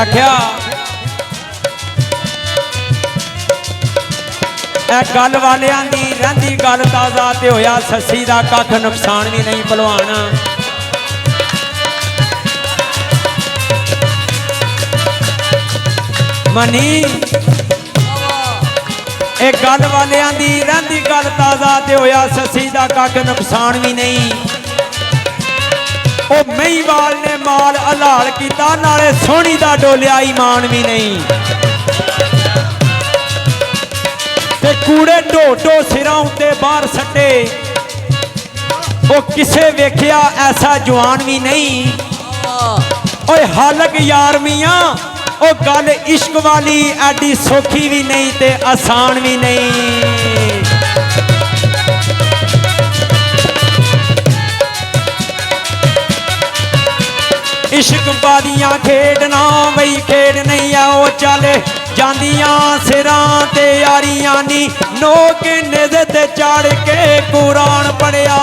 आख्या गल वालियां दी रहिंदी गल ताज़ा ते होया सस्सी दा कख नुकसान भी नहीं भलवान। मनी एक गल वालियां दी रहिंदी गल ताज़ा ते होया सस्सी दा कख नुकसान भी नहीं। ओ महीवाल ने माल हलाल किया नाले सोहनी दा डोलिया ईमान भी नहीं। ते कूड़े ढो ढो सिरां उत्ते बाहर सट्टे ओ किसे वेख्या ऐसा जवान भी नहीं। ओए हालक यार मियां ओ गल इश्क वाली एडी सौखी भी नहीं ते आसान भी नहीं। इश्क बादियां खेडना वही खेड नहीं है ओ चले जांदियां सिरां ते यारियां नी नोक नेज़े ते चढ़ के कुरान पढ़िया।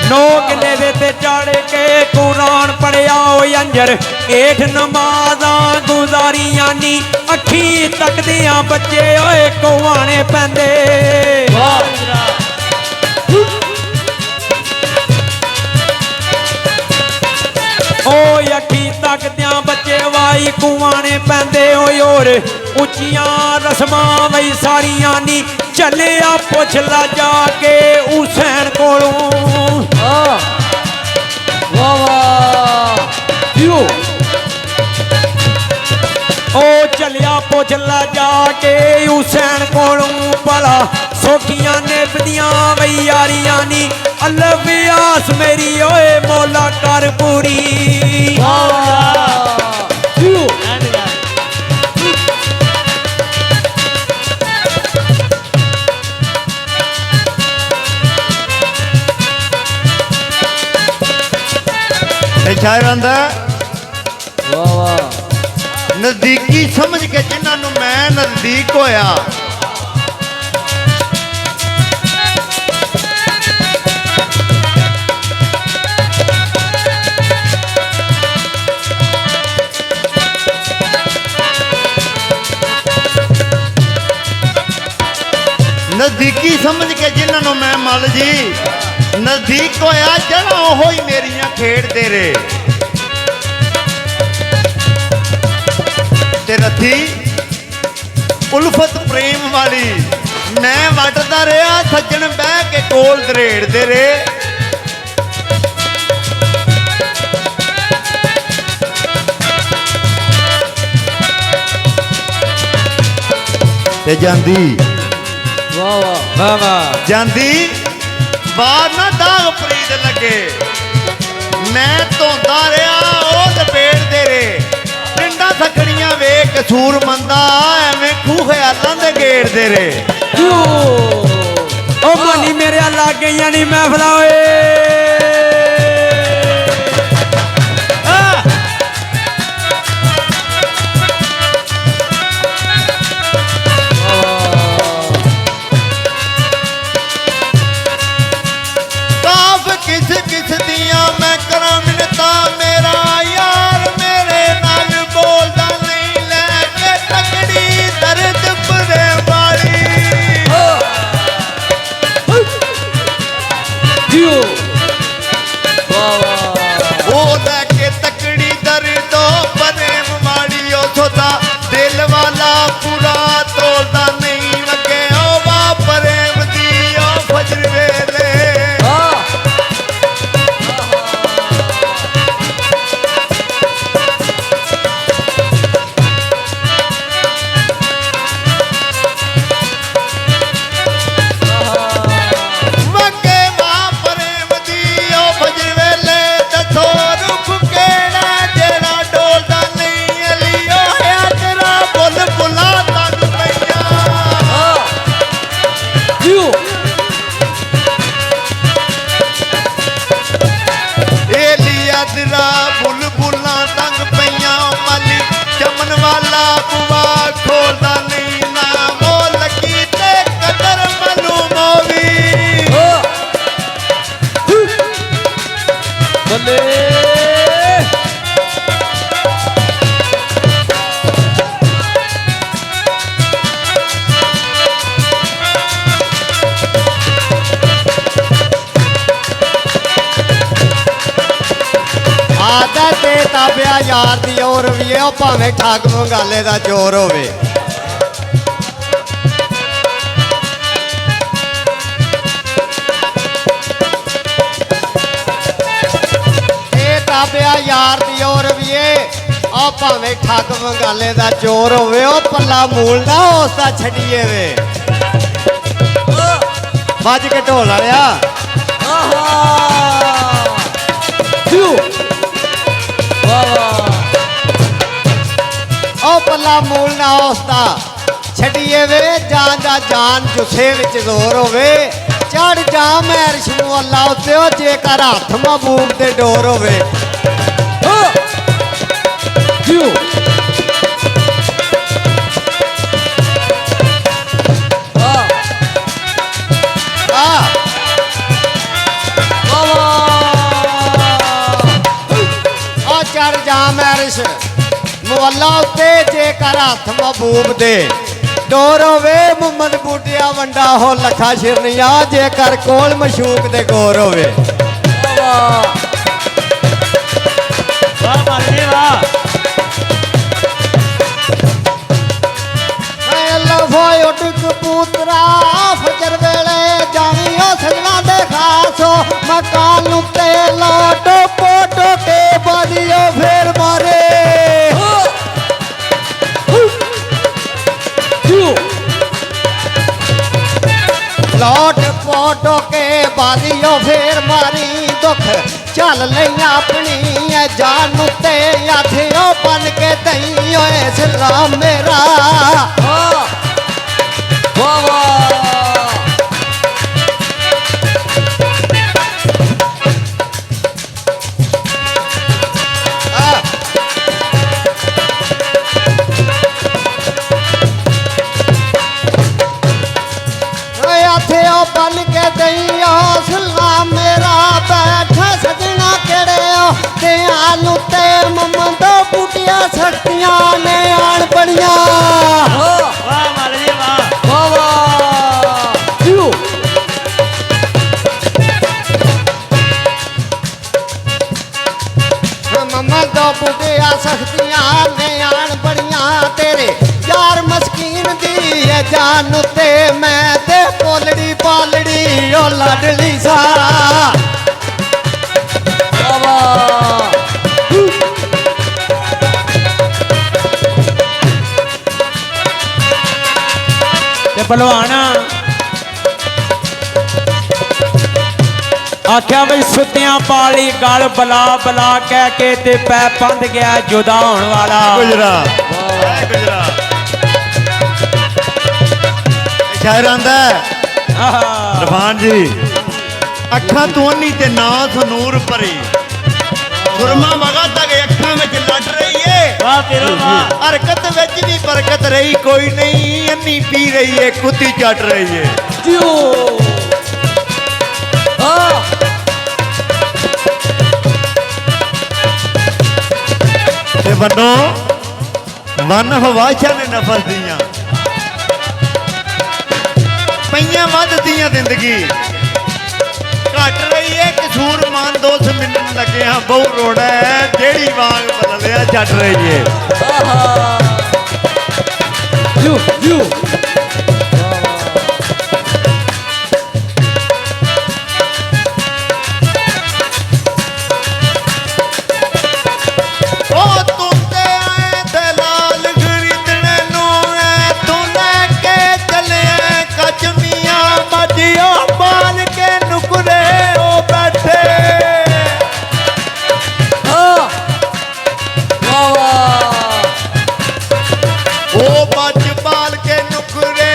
नोक नेज़े ते चढ़ के कुरान पढ़िया अंजर हेठ नमाज़ां गुजारियां नी अखी तकदियां बच्चे ओए कुआने पैंदे। ओ अखी तकदियां बच्चे वाई कुआने पैंदे और उच्चियां रस्मां वही सारियां नी चलिया पुछ ला जाके हुसैन कोलों। ओ चलिया पुछ ला जाके हुसैन कोलों भला सौखियां ने बदियां वही यारियां नी अल्लाह व्यास मेरी ओए मौला कर पूरी। शायर आंदा नजदीकी समझ के जिन्होंने मैं नजदीक होया नजदीकी समझ के जिन्होंने मैं मल जी नजदीक होया जड़ा ओहो ही मेरियां खेड़ते रहे ते रथी उल्फत प्रेम वाली मैं वटदा रहा सज्जन बह के कोल दरेड़दे रहे। ते जांदी जांदी बाहर ना दाग प्रीत लगे मैं धोंदा रहा ओ लपेटदे रहे पिंडा सखड़ियां वेख कसूर मंदा एवें खूह ख्यालां दे घेरदे रहे। ओ मनी मेरे लग गई नहीं महफिल दिल वाला पूरा तोलदा नहीं लगे ओ प्रेम दी ओ फजर वेले ਯਾਰ ਦੀ ਔਰ ਵੀ ਉਹ ਭਾਵੇਂ ਠੱਗ ਮੰਗਾਲੇ ਦਾ ਜ਼ੋਰ ਹੋਵੇ। ਇਹ ਤਾਬਿਆ ਯਾਰ ਦੀ ਔਰ ਵੀ ਉਹ ਭਾਵੇਂ ਠੱਗ ਮੰਗਾਲੇ ਦਾ ਜ਼ੋਰ ਹੋਵੇ। ਉਹ ਪੱਲਾ ਮੂਲ ਨਾ ਉਸਦਾ ਛੱਡੀਏ ਵੇ। ਵੱਜ ਕੇ ਢੋਲ ਵਾਲਿਆ ਉਹ ਪੱਲਾ ਮੂਲ ਨਾ ਉਸਦਾ ਛੱਡੀਏ ਵੇ। ਜਾਨ ਦਾ ਜਾਨ ਜੁੱਸੇ ਵਿੱਚ ਜ਼ੋਰ ਹੋਵੇ। ਚੜ ਜਾ ਮਹਿਰਸ਼ ਨੂੰ ਅੱਲਾ ਉੱਤੇ ਉਹ ਜੇਕਰ ਹੱਥ ਮਹਬੂਬ ਤੇ ਡੋਰ ਹੋਵੇ। ਚੜ ਜਾ ਮਹਿਰਸ਼ ਮੁਅੱਲਾ ਉੱਤੇ ਜੇਕਰ ਹੱਥ ਮਹਬੂਬ ਦੇ ਡੋਰ ਹੋਵੇ। ਮੁਹੰਮਦ ਬੂਟਿਆ ਵੰਡਾ ਹੋ ਲੱਖਾ ਸ਼ਿਰਨੀਆਂ ਜੇਕਰ ਕੋਲ ਮਸ਼ੂਕ ਦੇ ਗੌਰ ਹੋਵੇ। ਵਾਹ ਮਾਲਵੇ ਵਾਹ। ਲਫੋਏ ਉੱਡ ਕਬੂਤਰਾ ਫਜਰ ਵੇਲੇ ਜਾਣੀ ਉਹ ਸਜਣਾ ਦੇ ਖਾਸੋ ਮਕਾਨ ਉੱਤੇ ਲੋਟੋ ਪੋਟੋ ਕੇ ਬਾਦੀਓ ਫੇਰ ਮਾਰੇ। ਲੋਟ ਪੋਟੋ ਕੇ ਬਾਦੀਓ ਫੇਰ ਮਾਰੀ ਦੁੱਖ ਚੱਲ ਲਈ ਆਪਣੀ ਐ ਜਾਨ ਉੱਤੇ ਆਥਿਓ ਬਨ ਕੇ ਦਈ ਓਏ ਸਲਾਮ ਮੇਰਾ। ਵਾਹ ਵਾਹ ਆਥਿਓ ਬਨ ਕੇ ਦਈ ਓ ਸਲਾਮ ਮੇਰਾ। ਬੈਠਾ ਸਜਣਾ ਕਿਹੜੇ ਧਿਆਨ ਉੱਤੇ ਮੁਹੰਮਦ ਬੂਟੀਆਂ ਸਖਤੀਆਂ ਨੇ ਆਣ ਬੜੀਆਂ। ਵਾਹ ਮਾਲਵੇ ਵਾਹ। ਵਾਹ ਵਾਹ ਮੁਹੰਮਦ ਬੂਟੀਆਂ ਸਖਤੀਆਂ ਨੇ ਆਣ ਬੜੀਆਂ। ਤੇਰੇ ਯਾਰ ਮਸਕੀਨ ਦੀ ਹੈ ਜਾਨ ਉੱਤੇ ਮੈਂ ਤੇ ਪੋਲੜੀ ਪਾਲੜੀ ਉਹ ਲਾਡਲੀ ਸਾ। ਤੇ ਭਲਵਾਨ ਆਖਿਆ ਬਈ ਸੁੱਤਿਆਂ ਪਾਲੀ ਗਲ ਬਲਾ ਬਲਾ ਕਹਿ ਕੇ ਤੇ ਪੈ ਪੰਧ ਗਿਆ ਜੁਦਾ ਹੋਣ ਵਾਲਾ। ਗੁਜਰਾ ਗੁਜਰਾ ਸ਼ਾਇਰ ਆਂਦਾ ਰਫਾਨ ਜੀ ਅੱਖਾਂ ਤੋਂ ਅੰਨੀ ਤੇ ਨਾਥ ਨੂਰ ਭਰੀ ਸੁਰਮਾ ਮਗਾ ਤੱਕ ਅੱਖਾਂ ਵਿੱਚ ਲੱਡ ਰਹੀ ਏ। ਵਾਹ ਪੀਰੋ ਵਾਹ। ਹਰਕਤ ਵਿੱਚ ਵੀ ਬਰਕਤ ਰਹੀ ਕੋਈ ਨਹੀਂ ਅੰਨੀ ਪੀ ਰਹੀ ਏ ਕੁੱਤੀ ਚੱਟ ਰਹੀ ਏ। ਜਿਓ ਤੇ ਬੰਨੋ ਵਨ ਹਵਾਸ਼ਾਂ ਨੇ ਨਫਸ ਦੀਆਂ ਪਈਆਂ ਵੱਧਦੀਆਂ ਜ਼ਿੰਦਗੀ ਘਟ ਰਹੀ ਏ ਕਸੂਰ ਮਾਨ ਦੋਸ ਮਿਲਣ ਲੱਗੇ ਹਾਂ ਬਹੁ ਰੋੜਾ ਜਿਹੜੀ ਵਾਂਗ ਬਦਲਿਆ ਛੱਡ ਰਹੀ ਏ। ਜਿਓ ਜਿਓ ਉਹ ਬੱਜ ਬਾਲ ਕੇ ਨੁਕਰੇ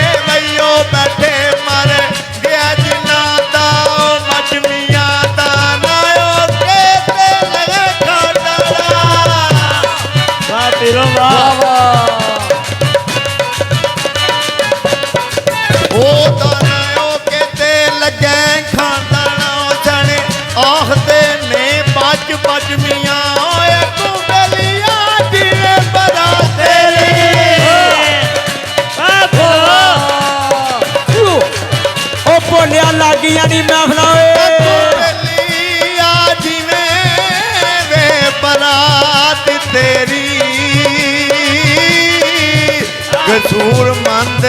ਕਸੂਰ ਮੰਦ